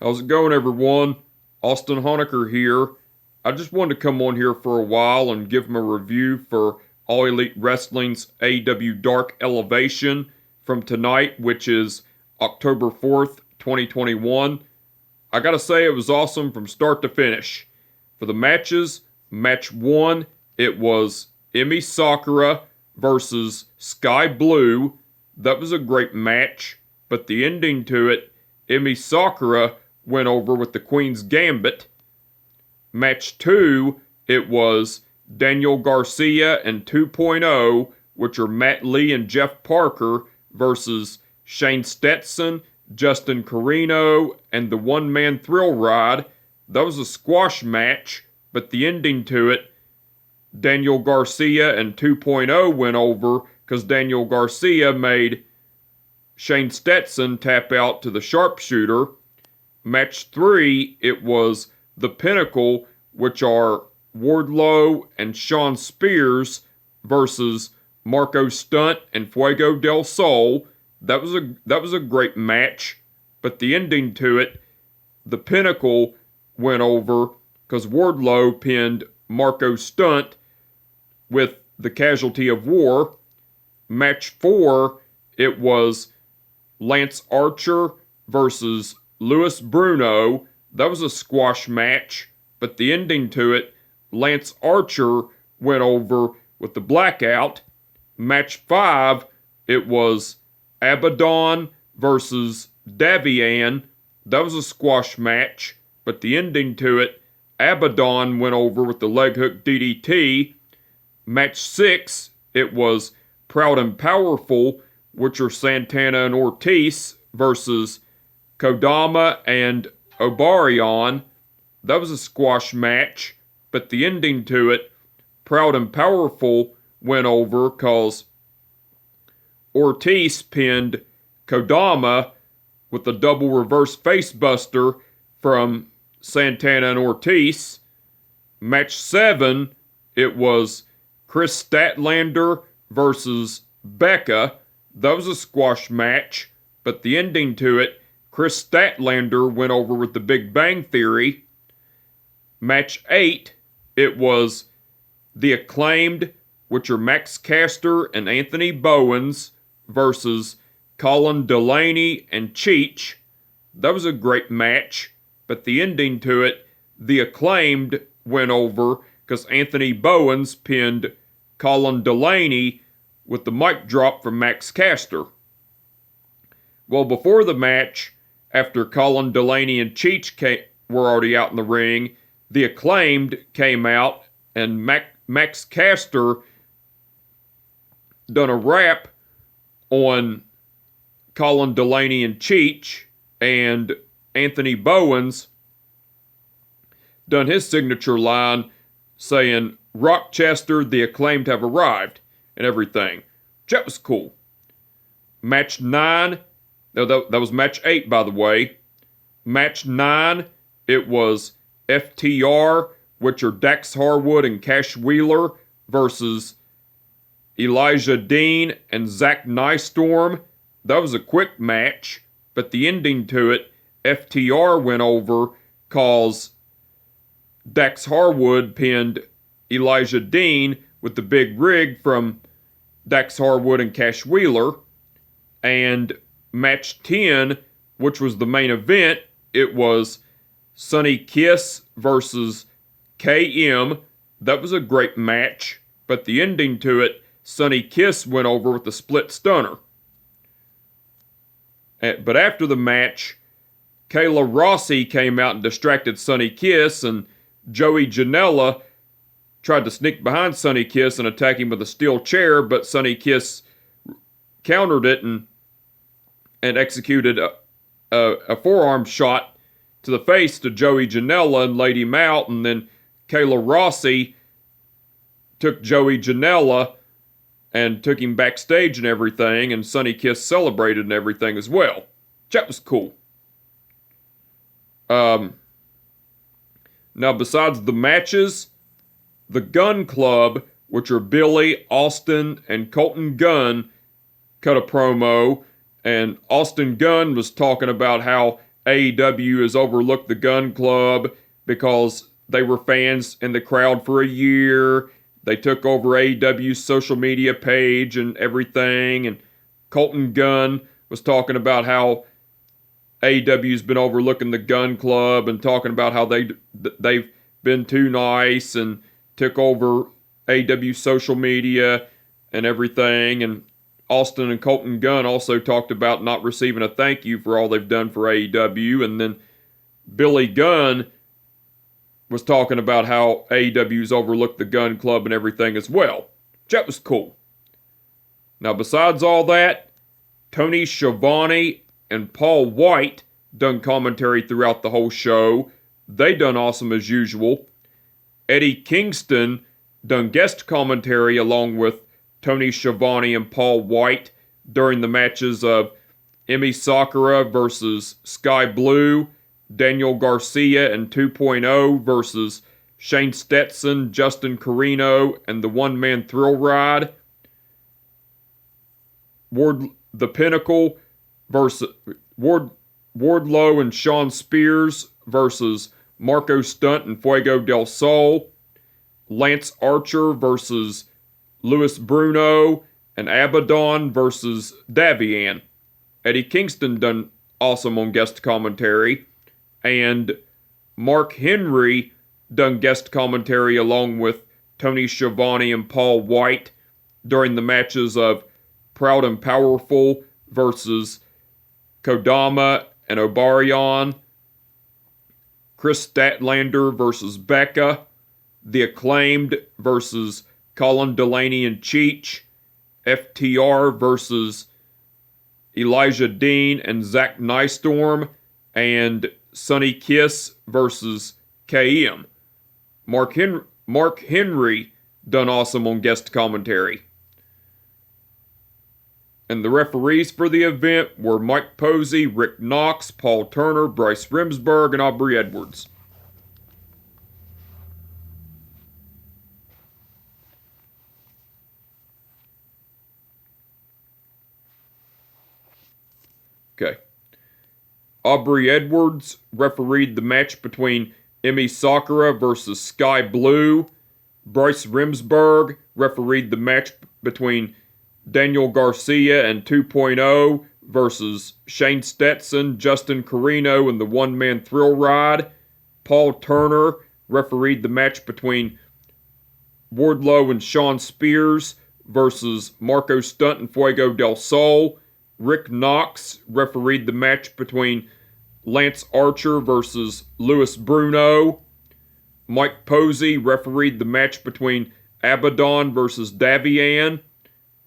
How's it going, everyone? Austin Honecker here. I just wanted to come on here for a while and give him a review for All Elite Wrestling's AEW Dark Elevation from tonight, which is October 4th, 2021. I gotta say, it was awesome from start to finish. For the matches, match 1, it was Emi Sakura versus Sky Blue. That was a great match, but the ending to it, Emi Sakura went over with the Queen's Gambit. Match 2, it was Daniel Garcia and 2.0, which are Matt Lee and Jeff Parker, versus Shane Stetson, Justin Carino, and the One-Man Thrill Ride. That was a squash match, but the ending to it, Daniel Garcia and 2.0 went over because Daniel Garcia made Shane Stetson tap out to the sharpshooter. Match 3, it was The Pinnacle, which are Wardlow and Shawn Spears versus Marco Stunt and Fuego del Sol. That was a great match, but the ending to it, The Pinnacle went over because Wardlow pinned Marco Stunt with the Casualty of War. Match 4, it was Lance Archer versus Louis Bruno. That was a squash match, but the ending to it, Lance Archer went over with the blackout. Match 5, it was Abaddon versus Davian. That was a squash match, but the ending to it, Abaddon went over with the leg hook DDT. Match 6, it was Proud and Powerful, which are Santana and Ortiz versus Kodama and Obarion. That was a squash match, but the ending to it, Proud and Powerful went over because Ortiz pinned Kodama with the double reverse facebuster from Santana and Ortiz. Match 7, it was Chris Statlander versus Becca. That was a squash match, but the ending to it, Chris Statlander went over with the Big Bang Theory. Match 8, it was The Acclaimed, which are Max Caster and Anthony Bowens, versus Colin Delaney and Cheech. That was a great match, but the ending to it, The Acclaimed went over because Anthony Bowens pinned Colin Delaney with the mic drop from Max Caster. Well, before the match, after Colin Delaney and Cheech were already out in the ring, The Acclaimed came out and Max Caster done a rap on Colin Delaney and Cheech, and Anthony Bowens done his signature line saying, "Rochester, the Acclaimed have arrived," and everything. That was cool. Match 9, no, that was match 8, by the way. Match 9, it was FTR, which are Dax Harwood and Cash Wheeler, versus Elijah Dean and Zach Nystorm. That was a quick match, but the ending to it, FTR went over cause Dax Harwood pinned Elijah Dean with the big rig from Dax Harwood and Cash Wheeler. And match 10, which was the main event, it was Sonny Kiss versus KM. That was a great match, but the ending to it, Sonny Kiss went over with the split stunner. But after the match, Kayla Rossi came out and distracted Sonny Kiss, and Joey Janela tried to sneak behind Sonny Kiss and attack him with a steel chair, but Sonny Kiss countered it and executed a forearm shot to the face to Joey Janela and laid him out, and then Kayla Rossi took Joey Janela and took him backstage and everything, and Sonny Kiss celebrated and everything as well. That was cool. Now, besides the matches, the Gunn Club, which are Billy, Austin, and Colton Gunn, cut a promo, and Austin Gunn was talking about how AEW has overlooked the Gunn Club because they were fans in the crowd for a year. They took over AEW's social media page and everything. And Colton Gunn was talking about how AEW's been overlooking the Gunn Club and talking about how they've been too nice and took over AEW social media and everything. And Austin and Colton Gunn also talked about not receiving a thank you for all they've done for AEW. And then Billy Gunn was talking about how AEW's overlooked the Gunn Club and everything as well. That was cool. Now, besides all that, Tony Schiavone and Paul White done commentary throughout the whole show. They done awesome as usual. Eddie Kingston done guest commentary along with Tony Schiavone and Paul White during the matches of Emi Sakura versus Sky Blue, Daniel Garcia and 2.0 versus Shane Stetson, Justin Carino, and the One-Man Thrill Ride. The Pinnacle versus Wardlow and Sean Spears versus Marco Stunt and Fuego del Sol. Lance Archer versus Luis Bruno, and Abaddon versus Davian. Eddie Kingston done awesome on guest commentary, and Mark Henry done guest commentary along with Tony Schiavone and Paul White during the matches of Proud and Powerful versus Kodama and Obarion, Chris Statlander versus Becca, The Acclaimed versus Colin Delaney and Cheech, FTR versus Elijah Dean and Zach Nystorm, and Sonny Kiss versus KM. Mark Henry done awesome on guest commentary. And the referees for the event were Mike Posey, Rick Knox, Paul Turner, Bryce Remsburg, and Aubrey Edwards. Okay. Aubrey Edwards refereed the match between Emi Sakura versus Sky Blue. Bryce Remsburg refereed the match between Daniel Garcia and 2.0 versus Shane Stetson, Justin Carino, and the One-Man Thrill Ride. Paul Turner refereed the match between Wardlow and Sean Spears versus Marco Stunt and Fuego del Sol. Rick Knox refereed the match between Lance Archer versus Luis Bruno. Mike Posey refereed the match between Abaddon versus Davian.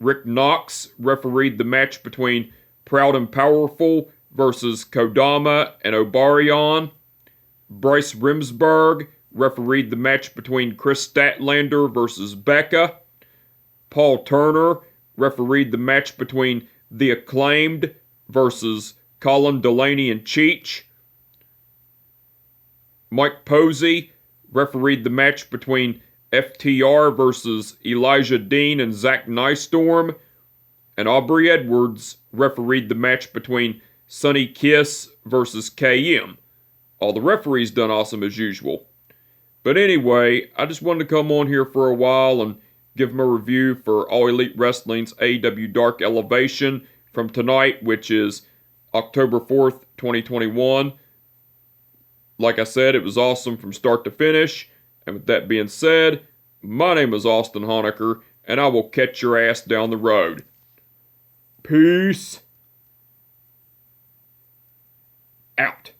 Rick Knox refereed the match between Proud and Powerful versus Kodama and Obarion. Bryce Remsburg refereed the match between Chris Statlander versus Becca. Paul Turner refereed the match between The Acclaimed versus Colin Delaney and Cheech. Mike Posey refereed the match between FTR versus Elijah Dean and Zach Nystorm. And Aubrey Edwards refereed the match between Sonny Kiss versus KM. All the referees done awesome as usual. But anyway, I just wanted to come on here for a while and give them a review for All Elite Wrestling's AEW Dark Elevation from tonight, which is October 4th, 2021. Like I said, it was awesome from start to finish. And with that being said, my name is Austin Honecker, and I will catch your ass down the road. Peace out.